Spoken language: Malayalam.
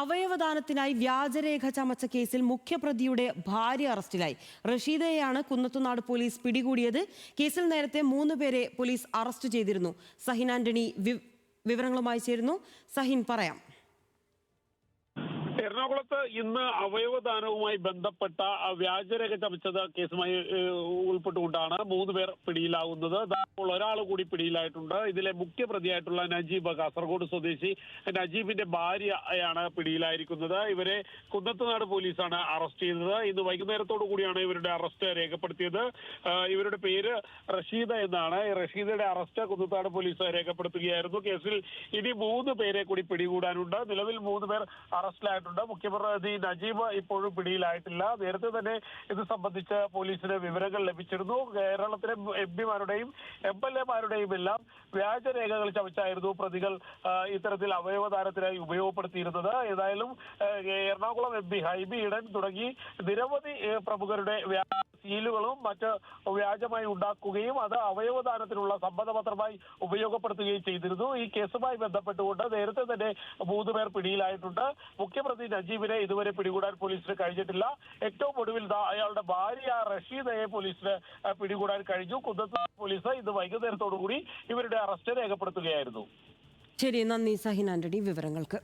അവയവദാനത്തിനായി വ്യാജരേഖ ചമച്ച കേസിൽ മുഖ്യപ്രതിയുടെ ഭാര്യ അറസ്റ്റിലായി. റഷീദയെയാണ് കുന്നത്തുനാട് പോലീസ് പിടികൂടിയത്. കേസിൽ നേരത്തെ 3 പേരെ പോലീസ് അറസ്റ്റ് ചെയ്തിരുന്നു. സഹിൻ ആന്റണി വിവരങ്ങളുമായി ചേരുന്നു. സഹിൻ, പറയാം. എറണാകുളത്ത് ഇന്ന് അവയവദാനവുമായി ബന്ധപ്പെട്ട വ്യാജരേഖ ചമച്ചത് കേസുമായി ഉൾപ്പെട്ടുകൊണ്ടാണ് 3 പേർ പിടിയിലാവുന്നത്. ഒരാൾ കൂടി പിടിയിലായിട്ടുണ്ട്. ഇതിലെ മുഖ്യപ്രതിയായിട്ടുള്ള നജീബ്, കാസർഗോഡ് സ്വദേശി നജീബിന്റെ ഭാര്യയാണ് പിടിയിലായിരിക്കുന്നത്. ഇവരെ കുന്നത്തുനാട് പോലീസാണ് അറസ്റ്റ് ചെയ്തത്. ഇന്ന് വൈകുന്നേരത്തോടു കൂടിയാണ് ഇവരുടെ അറസ്റ്റ് രേഖപ്പെടുത്തിയത്. ഇവരുടെ പേര് റഷീദ എന്നാണ്. റഷീദയുടെ അറസ്റ്റ് കുന്നത്തുനാട് പോലീസ് രേഖപ്പെടുത്തുകയായിരുന്നു. കേസിൽ ഇനി 3 പേരെ കൂടി പിടികൂടാനുണ്ട്. നിലവിൽ 3 പേർ അറസ്റ്റിലായിട്ടുണ്ട്. മുഖ്യപ്രതി നജീബ് ഇപ്പോഴും പിടിയിലായിട്ടില്ല. നേരത്തെ തന്നെ ഇത് സംബന്ധിച്ച് പോലീസിന് വിവരങ്ങൾ ലഭിച്ചിരുന്നു. കേരളത്തിലെ MP-മാരുടെയും MLA-മാരുടെയും എല്ലാം വ്യാജരേഖകൾ ചമച്ചായിരുന്നു പ്രതികൾ ഇത്തരത്തിൽ അവയവദാനത്തിനായി ഉപയോഗപ്പെടുത്തിയിരുന്നത്. ഏതായാലും എറണാകുളം MP ഹൈബി ഈഡൻ തുടങ്ങി നിരവധി പ്രമുഖരുടെ സീലുകളും മറ്റ് വ്യാജമായി ഉണ്ടാക്കുകയും അത് അവയവദാനത്തിനുള്ള സമ്മതപത്രമായി ഉപയോഗപ്പെടുത്തുകയും ചെയ്തിരുന്നു. ഈ കേസുമായി ബന്ധപ്പെട്ടുകൊണ്ട് നേരത്തെ തന്നെ 3 പേർ പിടിയിലായിട്ടുണ്ട്. മുഖ്യപ്രതി നജീബിനെ ഇതുവരെ പിടികൂടാൻ പോലീസിന് കഴിഞ്ഞിട്ടില്ല. ഏറ്റവും ഒടുവിൽ അയാളുടെ ഭാര്യ റഷീദയെ പോലീസിന് പിടികൂടാൻ കഴിഞ്ഞു. കുന്നത്തുനാട് പോലീസ് ഇന്ന് വൈകുന്നേരത്തോടുകൂടി ഇവരുടെ അറസ്റ്റ് രേഖപ്പെടുത്തുകയായിരുന്നു. ശരി, നന്ദി സഹിൻ ആന്റണി വിവരങ്ങൾക്ക്.